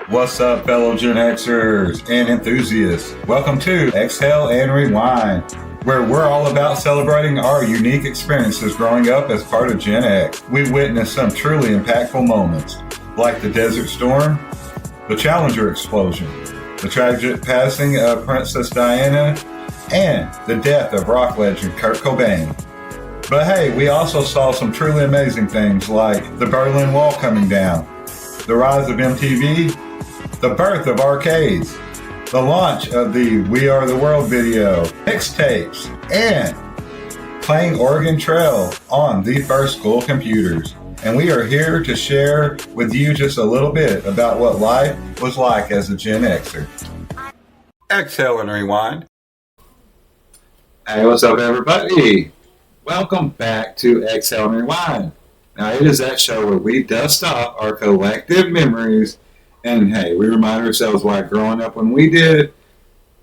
What's up, fellow Gen Xers and enthusiasts? Welcome to X-hale and Rewind, where we're all about celebrating our unique experiences growing up as part of Gen X. We witnessed some truly impactful moments, like the Desert Storm, the Challenger explosion, the tragic passing of Princess Diana, and the death of rock legend Kurt Cobain. But hey, we also saw some truly amazing things like the Berlin Wall coming down, the rise of MTV, the birth of arcades, the launch of the We Are the World video, Mixtapes, and playing Oregon Trail on the first school computers. And we are here to share with you just a little bit about what life was like as a Gen Xer. X-hale and Rewind. Hey, what's up, everybody? Welcome back to X-hale and Rewind. Now, it is that show where we dust off our collective memories, and hey, we remind ourselves why growing up when we did,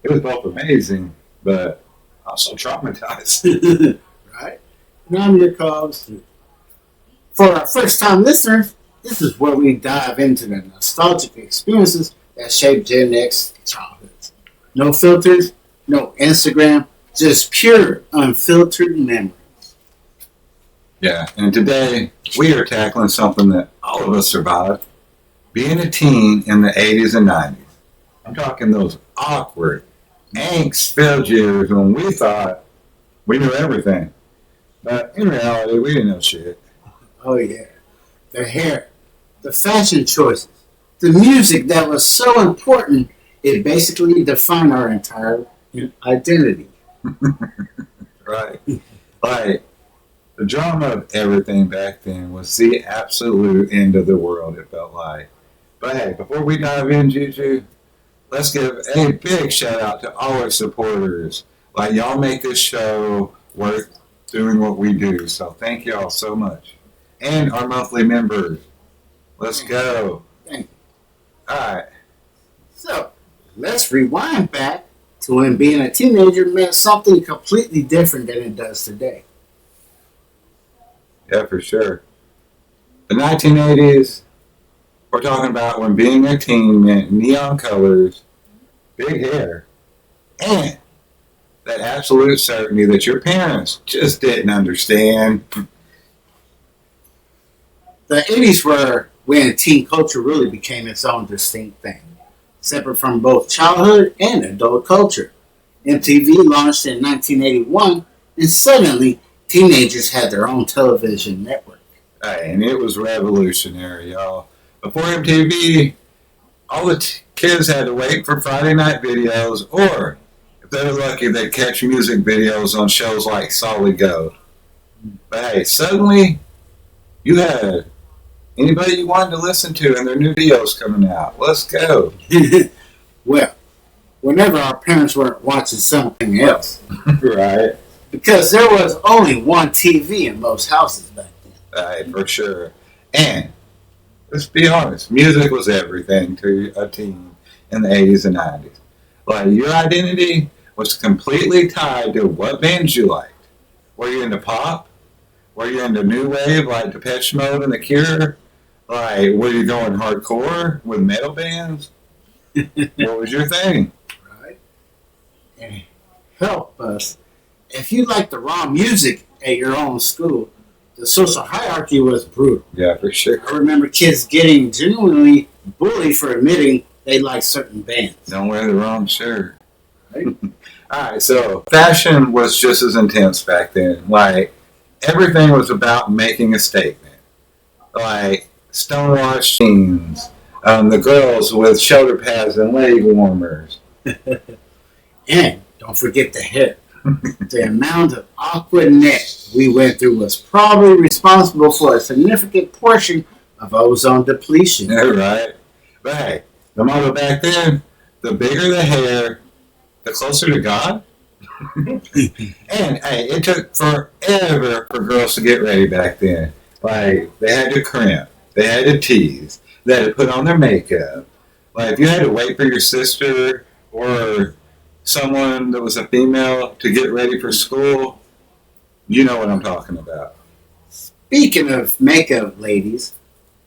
it was both amazing, but also traumatized. Right? And I'm your co-host. For our first-time listeners, this is where we dive into the nostalgic experiences that shaped Gen X childhoods. No filters, no Instagram, just pure, unfiltered memories. Yeah, and today we are tackling something that all of us survived. Being a teen in the 80s and 90s. I'm talking those awkward, angst-filled years when we thought we knew everything. But in reality, we didn't know shit. Oh, yeah. The hair, the fashion choices, the music that was so important, it basically defined our entire identity. Right. Like, the drama of everything back then was the absolute end of the world, it felt like. But hey, before we dive in, Juju, let's give a big shout out to all our supporters. Like, y'all make this show worth doing what we do. So thank y'all so much. And our monthly members. Let's go. Thank you. All right. So, let's rewind back to when being a teenager meant something completely different than it does today. Yeah, for sure. The 1980s, we're talking about when being a teen meant neon colors, big hair, and that absolute certainty that your parents just didn't understand. The 80s were when teen culture really became its own distinct thing, separate from both childhood and adult culture. MTV launched in 1981, and suddenly teenagers had their own television network. Hey, and it was revolutionary, y'all. Before MTV, all the kids had to wait for Friday night videos, or if they were lucky, they'd catch music videos on shows like Solid Gold. But hey, suddenly you had anybody you wanted to listen to and their new videos coming out. Let's go. Well, whenever our parents weren't watching something else. Right. Because there was only one TV in most houses back then. Right, for sure. And let's be honest, music was everything to a teen in the 80s and 90s. Like, your identity was completely tied to what bands you liked. Were you into pop? Were you into new wave like Depeche Mode and The Cure? Like, were you going hardcore with metal bands? What was your thing? Right? And help us. If you liked the wrong music at your own school, the social hierarchy was brutal. Yeah, for sure. I remember kids getting genuinely bullied for admitting they liked certain bands. Don't wear the wrong shirt. Right? All right, so fashion was just as intense back then. Like, everything was about making a statement. Like, stonewashed jeans, the girls with shoulder pads and leg warmers. And don't forget the hair. The amount of awkwardness we went through was probably responsible for a significant portion of ozone depletion. Yeah, right. But hey, the motto back then, the bigger the hair, the closer to God. And hey, it took forever for girls to get ready back then. Like, they had to crimp, they had to tease, they had to put on their makeup. Like, if you had to wait for your sister or someone that was a female to get ready for school, you know what I'm talking about. Speaking of makeup, ladies,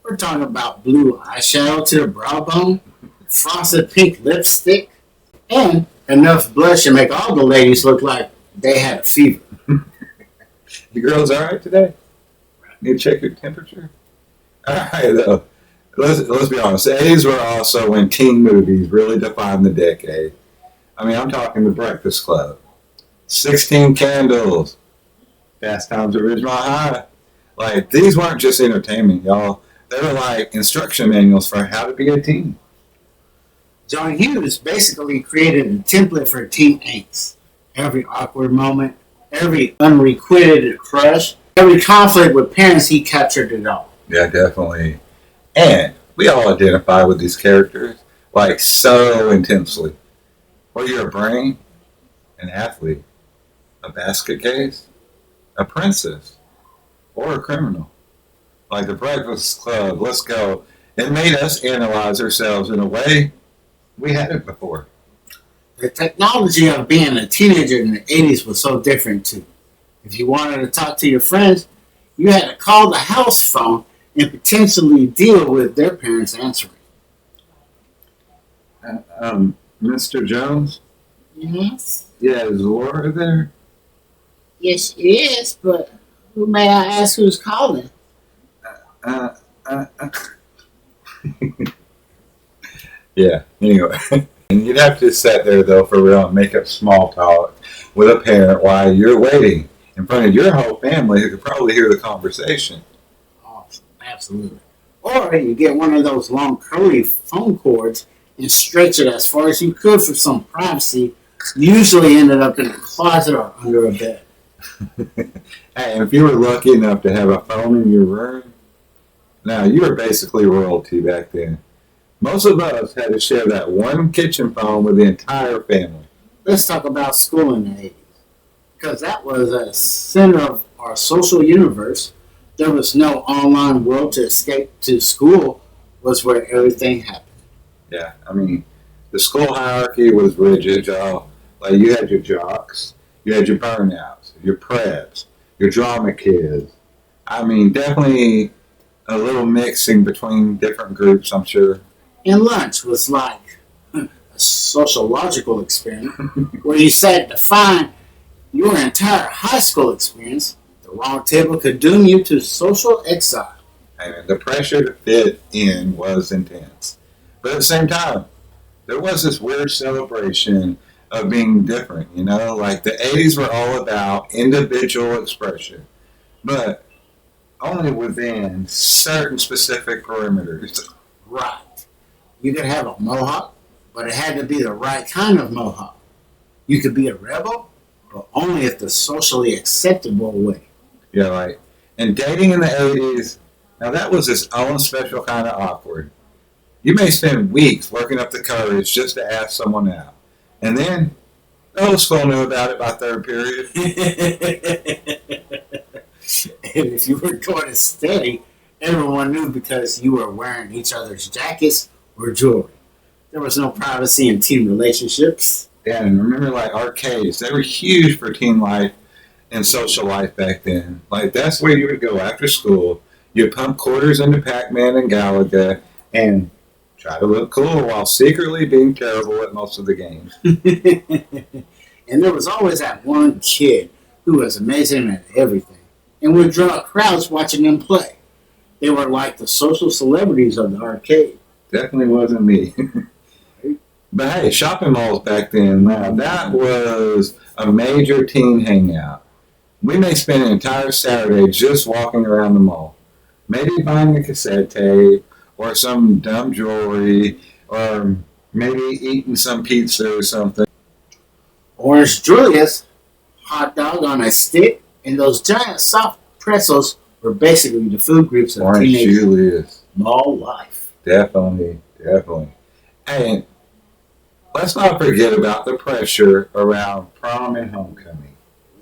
we're talking about blue eyeshadow to the brow bone, frosted pink lipstick, and enough blush to make all the ladies look like they had a fever. The girls all right today? Need to check your temperature? All right, though. Let's be honest. The 80s were also when teen movies really defined the decade. I mean, I'm talking The Breakfast Club, 16 Candles, Fast Times at Ridgemont High. Like, these weren't just entertainment, y'all. They were like instruction manuals for how to be a teen. John Hughes basically created a template for teen angst. Every awkward moment, every unrequited crush, every conflict with parents, he captured it all. Yeah, definitely. And we all identify with these characters, like, so intensely. Whether you're a brain, an athlete, a basket case, a princess, or a criminal. Like The Breakfast Club, let's go. It made us analyze ourselves in a way we hadn't before. The technology of being a teenager in the 80s was so different too. If you wanted to talk to your friends, you had to call the house phone and potentially deal with their parents answering. Mr. Jones? Yes? Yeah, is Laura there? Yes, it is, but who may I ask who's calling? Yeah, anyway. And you'd have to sit there, though, for real, and make up small talk with a parent while you're waiting in front of your whole family who could probably hear the conversation. Oh, absolutely. Or you get one of those long curly phone cords and stretch it as far as you could for some privacy. Usually ended up in a closet or under a bed. And if you were lucky enough to have a phone in your room, now you were basically royalty back then. Most of us had to share that one kitchen phone with the entire family. Let's talk about school in the 80s. Because that was a center of our social universe. There was no online world to escape to. School was where everything happened. Yeah, I mean, the school hierarchy was rigid, y'all. Like, you had your jocks, you had your burnouts, your preps, your drama kids. I mean, definitely a little mixing between different groups, I'm sure. And lunch was like a sociological experiment where you sat to define your entire high school experience. The wrong table could doom you to social exile. I mean, the pressure to fit in was intense. But at the same time, there was this weird celebration of being different, you know? Like, the 80s were all about individual expression, but only within certain specific perimeters. Right. You could have a mohawk, but it had to be the right kind of mohawk. You could be a rebel, but only if the socially acceptable way. Yeah, like, and dating in the 80s, now that was its own special kind of awkward. You may spend weeks working up the courage just to ask someone out. And then, the whole school knew about it by third period. And if you were going to study, everyone knew because you were wearing each other's jackets or jewelry. There was no privacy in teen relationships. Yeah, and remember, like, arcades, they were huge for teen life and social life back then. Like, that's where you would go after school. You'd pump quarters into Pac-Man and Galaga and try to look cool while secretly being terrible at most of the games. And there was always that one kid who was amazing at everything and would draw crowds watching them play. They were like the social celebrities of the arcade. Definitely wasn't me. But hey, shopping malls back then, now that was a major teen hangout. We may spend an entire Saturday just walking around the mall. Maybe buying a cassette tape or some dumb jewelry or maybe eating some pizza or something. Orange Julius, hot dog on a stick, and those giant soft pretzels were basically the food groups of Orange teenage Julius. mall life. Definitely. And let's not forget about the pressure around prom and homecoming.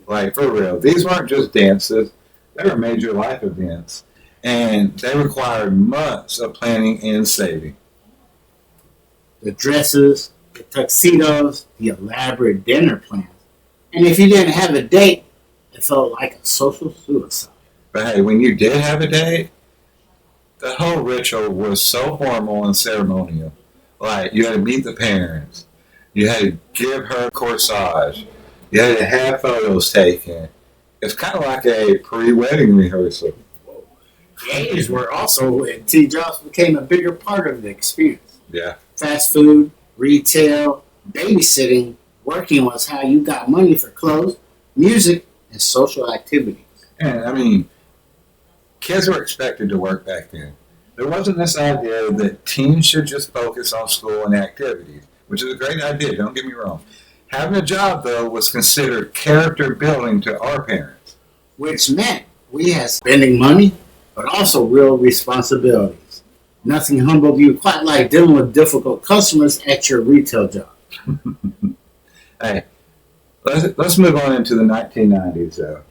Like, for real, these weren't just dances. They were major life events. And they required months of planning and saving. The dresses, the tuxedos, the elaborate dinner plans. And if you didn't have a date, it felt like a social suicide. But hey, when you did have a date, the whole ritual was so formal and ceremonial. Like, you had to meet the parents. You had to give her corsage. You had to have photos taken. It's kind of like a pre-wedding rehearsal. The 80s were also when teen jobs became a bigger part of the experience. Yeah. Fast food, retail, babysitting, working was how you got money for clothes, music, and social activities. And, I mean, kids were expected to work back then. There wasn't this idea that teens should just focus on school and activities, which is a great idea, don't get me wrong. Having a job, though, was considered character building to our parents. Which meant we had spending money, but also real responsibilities. Nothing humbled you quite like dealing with difficult customers at your retail job. Hey, let's move on into the 1990s, though.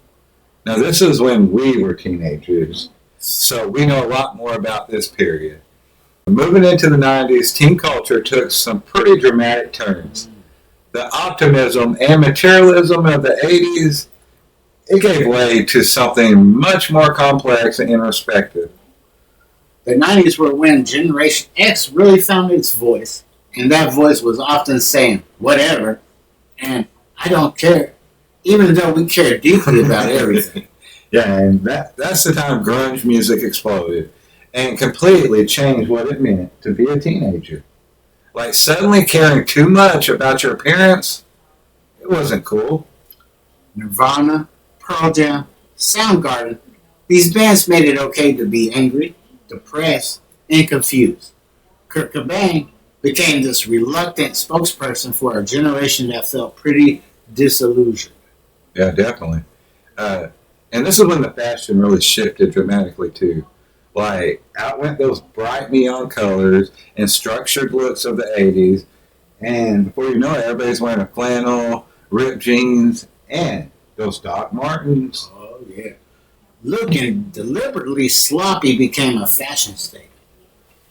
Now, this is when we were teenagers, so we know a lot more about this period. Moving into the 90s, teen culture took some pretty dramatic turns. The optimism and materialism of the 80s, it gave way to something much more complex and introspective. The 90s were when Generation X really found its voice, and that voice was often saying, whatever, and I don't care, even though we care deeply about everything. Yeah, and that's the time grunge music exploded and completely changed what it meant to be a teenager. Like, suddenly caring too much about your appearance, it wasn't cool. Nirvana, Pearl Jam, Soundgarden, these bands made it okay to be angry, depressed, and confused. Kurt Cobain became this reluctant spokesperson for a generation that felt pretty disillusioned. Yeah, definitely. And this is when the fashion really shifted dramatically, too. Like, out went those bright neon colors and structured looks of the 80s. And before you know it, everybody's wearing a flannel, ripped jeans, and those Doc Martens. Oh, yeah. Looking deliberately sloppy became a fashion statement.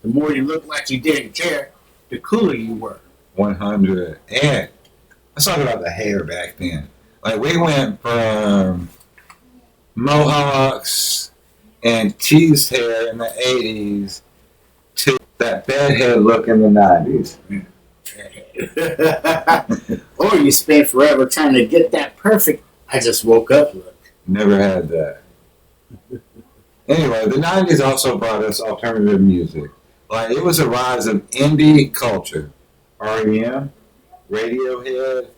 The more you looked like you didn't care, the cooler you were. 100. And let's talk about the hair back then. Like, we went from mohawks and teased hair in the 80s to that bedhead look in the 90s. Or you spent forever trying to get that perfect I just woke up look. Never had that. Anyway, the 90s also brought us alternative music. Like, it was a rise of indie culture. R.E.M., Radiohead.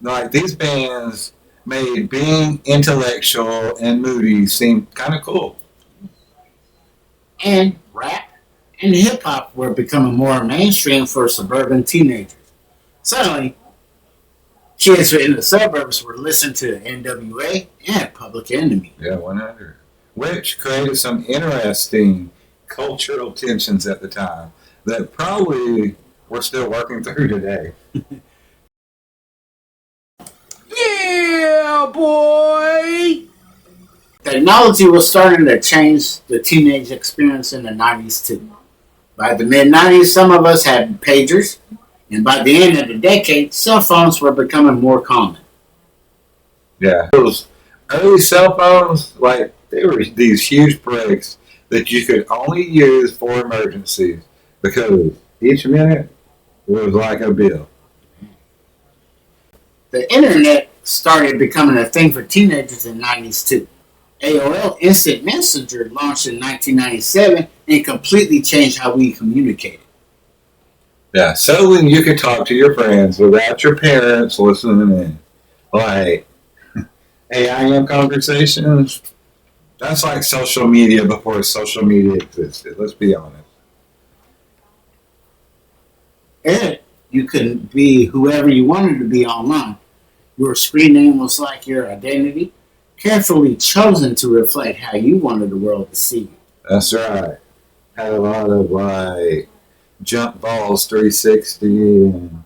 Like, these bands made being intellectual and moody seem kind of cool. And rap and hip hop were becoming more mainstream for suburban teenagers. Suddenly, kids in the suburbs were listening to NWA and Public Enemy. Yeah, 100. Which created some interesting cultural tensions at the time that probably we're still working through today. Yeah, boy! Technology was starting to change the teenage experience in the 90s too. By the mid-90s, some of us had pagers, and by the end of the decade, cell phones were becoming more common. Yeah. Those early cell phones, like, they were these huge bricks that you could only use for emergencies because each minute was like a bill. The internet started becoming a thing for teenagers in the 90s too. AOL Instant Messenger launched in 1997 and completely changed how we communicated. Yeah, suddenly you could talk to your friends without your parents listening in. Like, AIM conversations, that's like social media before social media existed, let's be honest. And you could be whoever you wanted to be online. Your screen name was like your identity, carefully chosen to reflect how you wanted the world to see you. That's right. Had a lot of, like, jump balls 360 and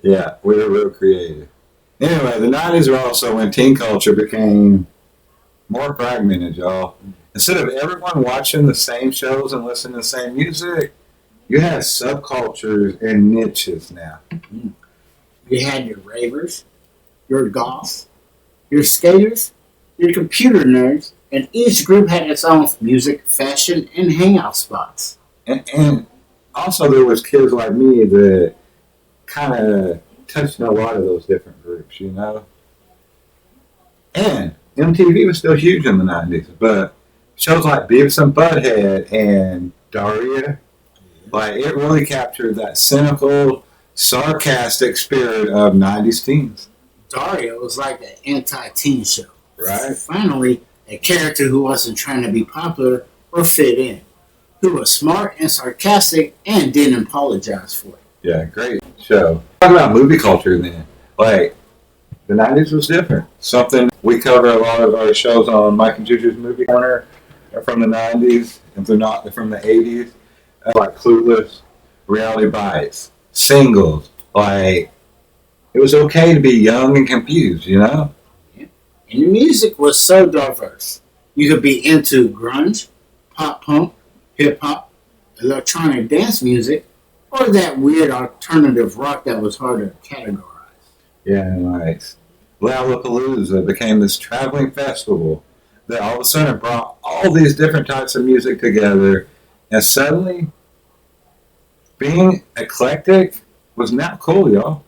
yeah, we were real creative. Anyway, the 90s were also when teen culture became more fragmented, y'all. Instead of everyone watching the same shows and listening to the same music, you had subcultures and niches now. You had your ravers, your goths, your skaters, your computer nerds, and each group had its own music, fashion, and hangout spots. And also there was kids like me that kind of touched on a lot of those different groups, you know. And MTV was still huge in the 90s, but shows like Beavis and Butthead and Daria, like it really captured that cynical, sarcastic spirit of 90s teens. Daria was like an anti-teen show. Right. Finally, a character who wasn't trying to be popular or fit in, who was smart and sarcastic and didn't apologize for it. Yeah, great show. Talk about movie culture then. Like, the 90s was different. Something we cover a lot of our shows on Mike and Juju's Movie Corner are from the 90s. If they're not, they're from the 80s. Like Clueless, Reality Bites, Singles. Like, it was okay to be young and confused, you know? Yeah. And the music was so diverse. You could be into grunge, pop punk, hip hop, electronic dance music, or that weird alternative rock that was hard to categorize. Yeah, and like Lollapalooza became this traveling festival that all of a sudden brought all these different types of music together, and suddenly being eclectic was not cool, y'all.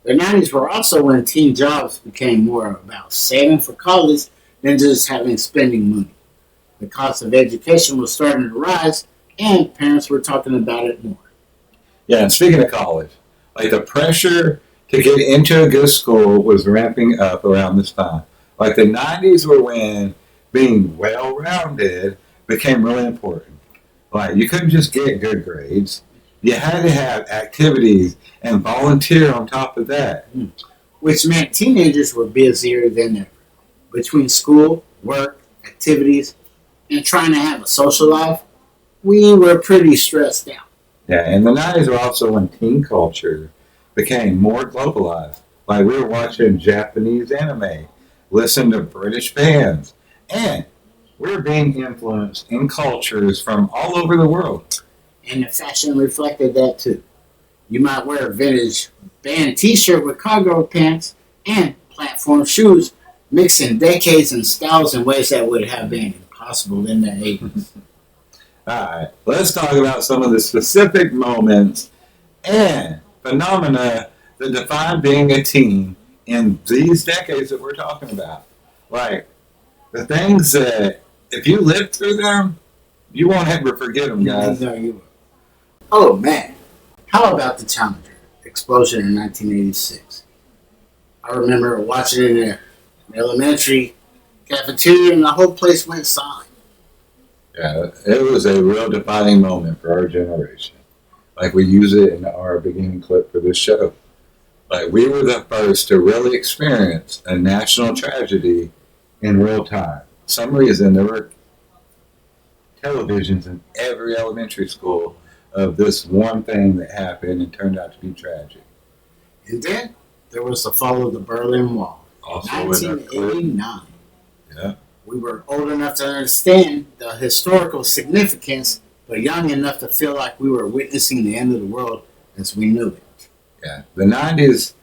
The 90s were also when teen jobs became more about saving for college than just having spending money. The cost of education was starting to rise, and parents were talking about it more. Yeah, and speaking of college, like the pressure to get into a good school was ramping up around this time. Like the 90s were when being well-rounded became really important. Like you couldn't just get good grades. You had to have activities and volunteer on top of that. Which meant teenagers were busier than ever. Between school, work, activities, and trying to have a social life, we were pretty stressed out. Yeah, and the 90s were also when teen culture became more globalized. Like we were watching Japanese anime, listening to British bands, and we were being influenced in cultures from all over the world. And the fashion reflected that too. You might wear a vintage band t-shirt with cargo pants and platform shoes, mixing decades and styles in ways that would have been impossible in the 80s. Alright, let's talk about some of the specific moments and phenomena that define being a teen in these decades that we're talking about. Like, the things that, if you lived through them, you won't ever forget them, guys. No, you won't. Oh man, how about the Challenger explosion in 1986? I remember watching it in an elementary cafeteria and the whole place went silent. Yeah, it was a real defining moment for our generation. Like we use it in our beginning clip for this show. Like we were the first to really experience a national tragedy in real time. For some reason there were televisions in every elementary school of this one thing that happened and turned out to be tragic. And then there was the fall of the Berlin Wall Also in in our clip. 1989. Yeah. We were old enough to understand the historical significance, but young enough to feel like we were witnessing the end of the world as we knew it. Yeah. The 90s,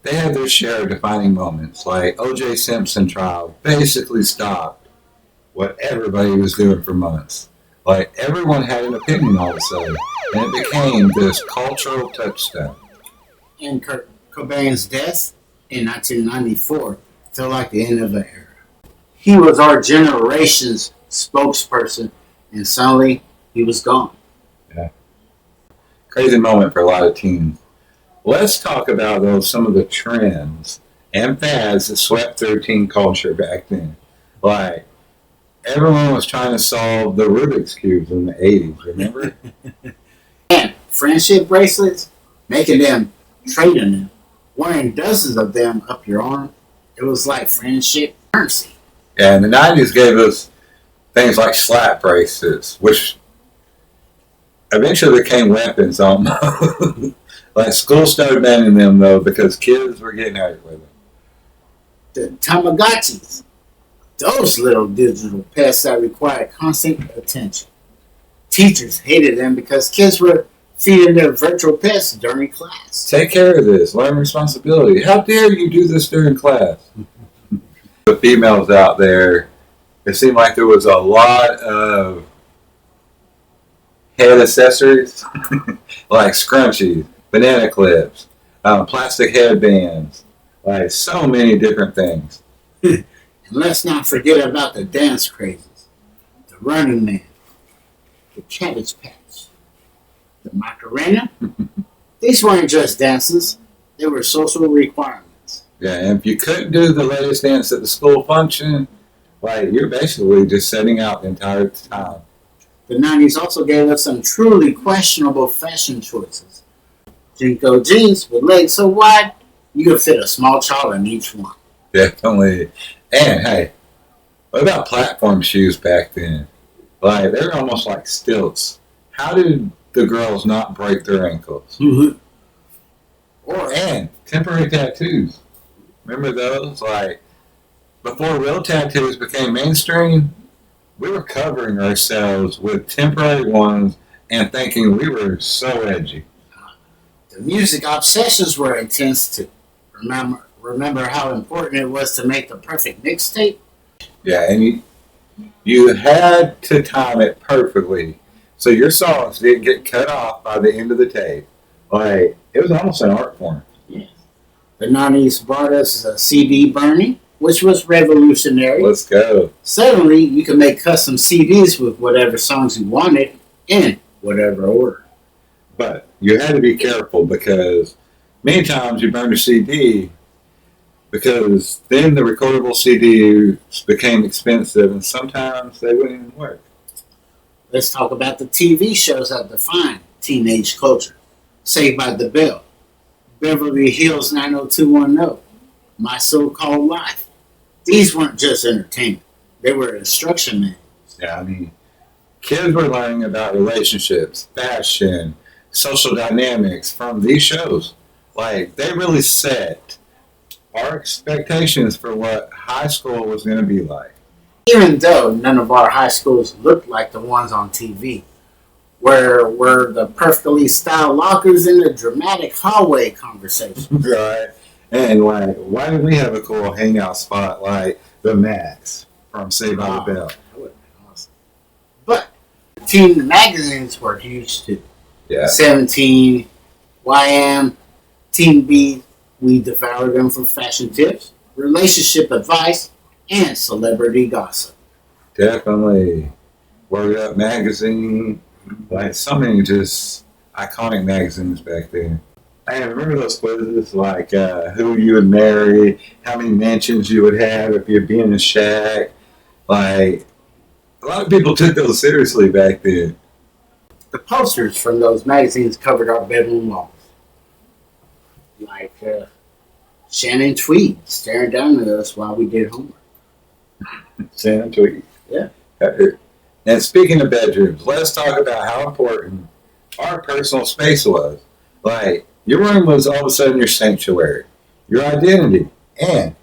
they had their share of defining moments. Like O.J. Simpson trial basically stopped what everybody was doing for months. Like everyone had an opinion all of a sudden, and it became this cultural touchstone. And Kurt Cobain's death in 1994 felt like the end of an era. He was our generation's spokesperson, and suddenly he was gone. Yeah. Crazy moment for a lot of teens. Let's talk about those some of the trends and fads that swept through teen culture back then. Like everyone was trying to solve the Rubik's cubes in the 80s, remember? And friendship bracelets, making them, trading them, wearing dozens of them up your arm. It was like friendship currency. Yeah, and the 90s gave us things like slap bracelets, which eventually became weapons almost. Like school started banning them though because kids were getting hurt with them. The Tamagotchis, those little digital pests that required constant attention. Teachers hated them because kids were feeding their virtual pests during class. Take care of this. Learn responsibility. How dare you do this during class? The females out there, it seemed like there was a lot of head accessories like scrunchies, banana clips, plastic headbands, like so many different things. And let's not forget about the dance crazes, the Running Man, the Cabbage Patch, the Macarena. These weren't just dances, they were social requirements. Yeah, and if you couldn't do the latest dance at the school function, like you're basically just setting out the entire time. The 90s also gave us some truly questionable fashion choices. Jinko jeans with legs so wide, you could fit a small child in each one. Definitely. And hey, what about platform shoes back then? Like, they were almost like stilts. How did the girls not break their ankles? And temporary tattoos. Remember those? Like, before real tattoos became mainstream, we were covering ourselves with temporary ones and thinking we were so edgy. The music obsessions were intense too. Remember how important it was to make the perfect mixtape? Yeah, and you had to time it perfectly so your songs didn't get cut off by the end of the tape. Like, it was almost an art form. Yeah. The 90s brought us a CD burning, which was revolutionary. Let's go. Suddenly, you could make custom CDs with whatever songs you wanted in whatever order. But you had to be careful because many times you burned a CD because then the recordable CDs became expensive and sometimes they wouldn't even work. Let's talk about the TV shows that defined teenage culture. Saved by the Bell, Beverly Hills 90210, My So-Called Life. These weren't just entertainment. They were instruction manuals. Yeah, I mean, kids were learning about relationships, fashion, social dynamics from these shows. Like, they really set our expectations for what high school was going to be like. Even though none of our high schools looked like the ones on TV, where were the perfectly styled lockers and the dramatic hallway conversations? Right. And, like, why did we have a cool hangout spot like the Max from Saved by the Bell? That would have been awesome. But teen magazines were huge too. Yeah. 17, YM, Teen B, we devoured them for fashion tips, relationship advice, and celebrity gossip. Definitely. Word Up magazine. Like, so many just iconic magazines back then. I remember those quizzes, like who you would marry, how many mansions you would have if you'd be in a shack. Like, a lot of people took those seriously back then. The posters from those magazines covered our bedroom walls. Like Shannon Tweed staring down at us while we did homework. Shannon Tweed. Yeah. And speaking of bedrooms, let's talk about how important our personal space was. Like, your room was all of a sudden your sanctuary, your identity, and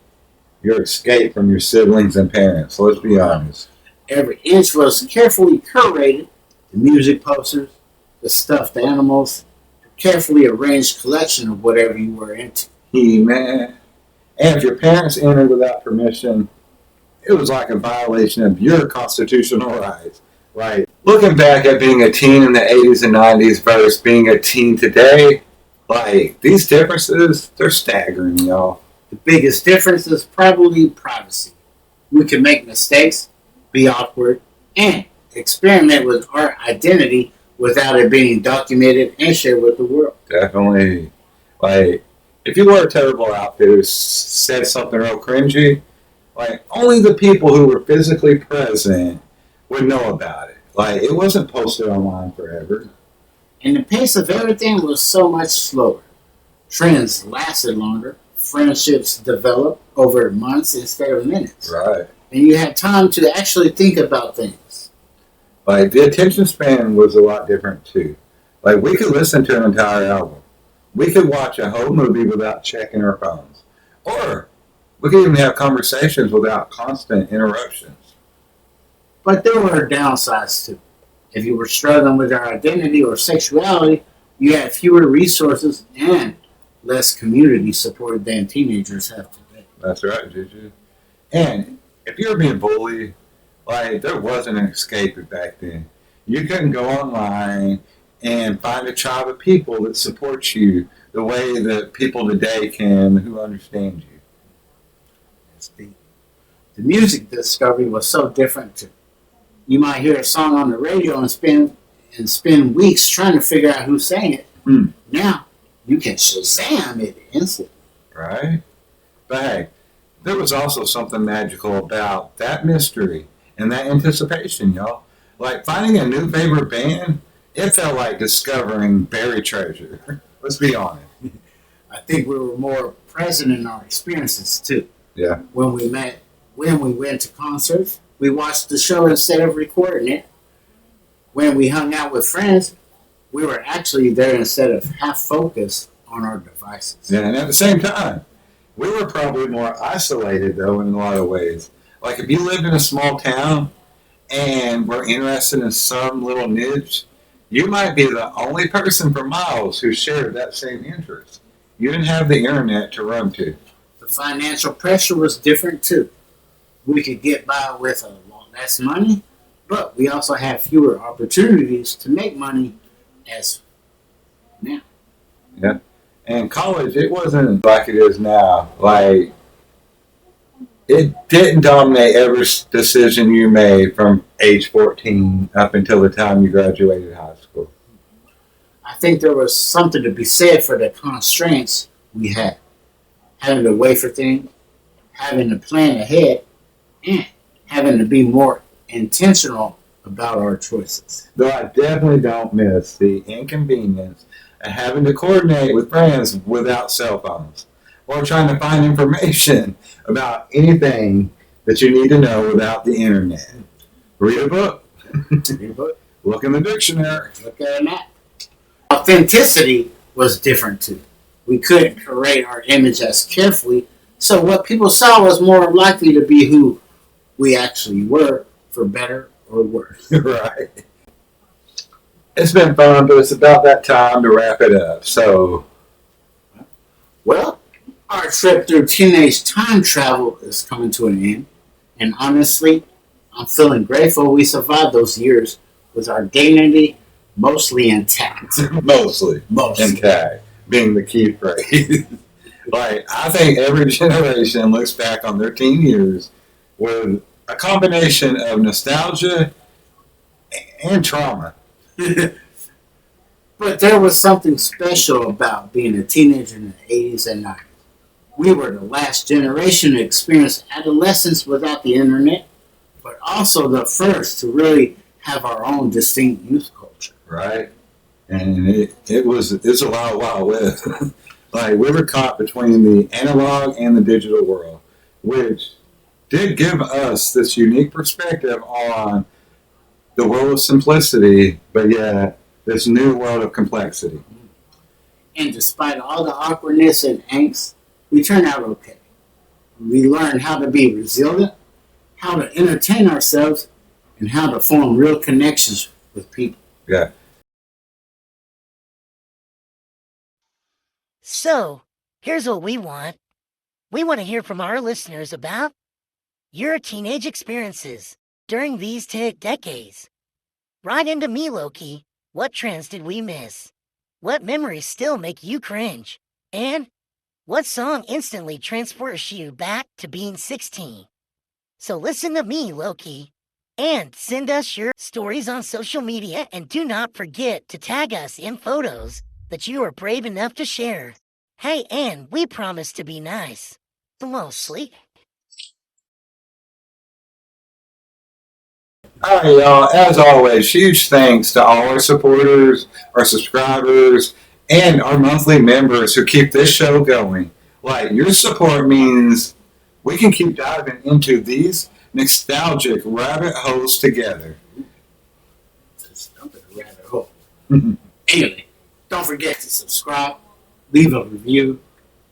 your escape from your siblings and parents. Let's be honest. Every inch was carefully curated. The music posters, the stuffed animals, a carefully arranged collection of whatever you were into. Man. And if your parents entered without permission, it was like a violation of your constitutional rights. Like, looking back at being a teen in the 80s and 90s versus being a teen today, like, these differences, they're staggering, y'all. The biggest difference is probably privacy. We can make mistakes, be awkward, and experiment with our identity without it being documented and shared with the world. Definitely. Like, if you wore a terrible outfit or said something real cringy, like, only the people who were physically present would know about it. Like, it wasn't posted online forever. And the pace of everything was so much slower. Trends lasted longer. Friendships developed over months instead of minutes. Right. And you had time to actually think about things. Like, the attention span was a lot different, too. Like, we could listen to an entire album. We could watch a whole movie without checking our phones. Or we could even have conversations without constant interruptions. But there were downsides, too. If you were struggling with your identity or sexuality, you had fewer resources and less community support than teenagers have today. That's right, Juju. And if you were being bullied, like, there wasn't an escape back then. You couldn't go online and find a tribe of people that support you the way that people today can who understand you. The music discovery was so different too. You might hear a song on the radio and spend weeks trying to figure out who sang it. Now you can Shazam it instantly. Right? But hey, there was also something magical about that mystery and that anticipation, y'all. Like finding a new favorite band, it felt like discovering buried treasure. Let's be honest. I think we were more present in our experiences too. Yeah. When we went to concerts, we watched the show instead of recording it. When we hung out with friends, we were actually there instead of half focused on our devices. Yeah, and at the same time, we were probably more isolated though in a lot of ways. Like if you lived in a small town and were interested in some little niche, you might be the only person for miles who shared that same interest. You didn't have the internet to run to. The financial pressure was different too. We could get by with a lot less money, but we also had fewer opportunities to make money as now. Yeah. And college, it wasn't like it is now. Like, it didn't dominate every decision you made from age 14 up until the time you graduated high school. I think there was something to be said for the constraints we had. Having to wait for things, having to plan ahead, and having to be more intentional about our choices. Though I definitely don't miss the inconvenience of having to coordinate with friends without cell phones, or trying to find information about anything that you need to know without the internet. Read a book. Read a book. Look in the dictionary. Look at a map. Authenticity was different too. We couldn't curate our image as carefully, so what people saw was more likely to be who we actually were, for better or worse. Right. It's been fun, but it's about that time to wrap it up. So, well, our trip through teenage time travel is coming to an end, and honestly, I'm feeling grateful we survived those years with our dignity mostly intact. mostly intact being the key phrase. Like, I think every generation looks back on their teen years with a combination of nostalgia and trauma. But there was something special about being a teenager in the 80s and 90s. We were the last generation to experience adolescence without the internet, but also the first to really have our own distinct youth culture. Right? And it's a wild west. Like, we were caught between the analog and the digital world, which did give us this unique perspective on the world of simplicity, but yet this new world of complexity. And despite all the awkwardness and angst, we turned out okay. We learned how to be resilient, how to entertain ourselves, and how to form real connections with people. Yeah. So, here's what we want. We want to hear from our listeners about your teenage experiences during these decades. Write into me, Loki. What trends did we miss? What memories still make you cringe? And what song instantly transports you back to being 16? So listen to me, Loki, and send us your stories on social media, and do not forget to tag us in photos that you are brave enough to share. Hey, and we promise to be nice. Mostly. All right, y'all. As always, huge thanks to all our supporters, our subscribers, and our monthly members who keep this show going. Like, your support means we can keep diving into these nostalgic rabbit holes together. Just dump it a rabbit hole. Anyway, don't forget to subscribe, leave a review,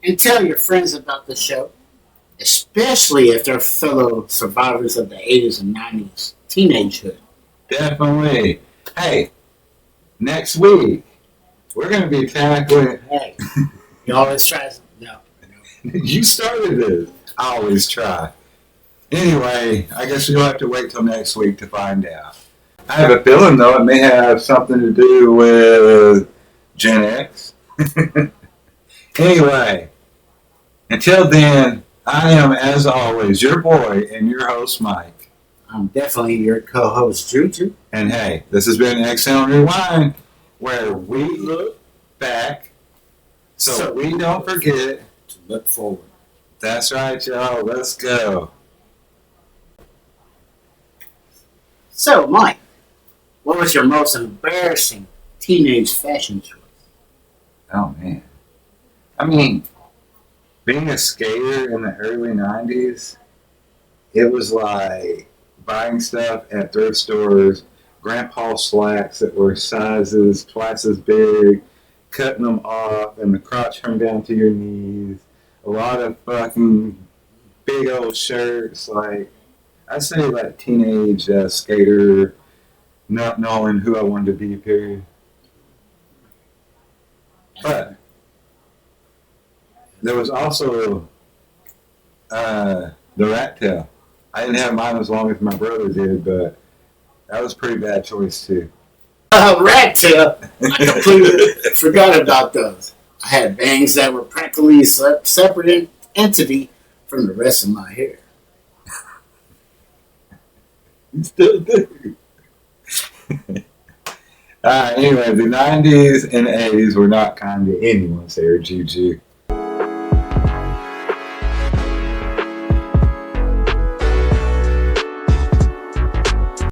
and tell your friends about the show, especially if they're fellow survivors of the 80s and 90s teenagehood. Definitely. Hey, next week, we're going to be tackling... Hey, you always try... No. You started this. I always try. Anyway, I guess you'll have to wait till next week to find out. I have a feeling, though, it may have something to do with Gen X. Anyway, until then, I am, as always, your boy and your host, Mike. I'm definitely your co-host, Juju. And hey, this has been X-hale Rewind, where we look back so we don't forget to look forward. That's right, y'all. Let's go. So, Mike, what was your most embarrassing teenage fashion choice? Oh, man. I mean, being a skater in the early 90s, it was like buying stuff at thrift stores, grandpa slacks that were sizes twice as big, cutting them off, and the crotch hung down to your knees. A lot of fucking big old shirts. Like, I'd say like teenage skater, not knowing who I wanted to be, period. But there was also the rat tail. I didn't have mine as long as my brother did, but that was a pretty bad choice too. Rat tail. I completely forgot about those. I had bangs that were practically a separate entity from the rest of my hair. You still do. Anyway, the 90s and 80s were not kind to anyone's hair, Juju.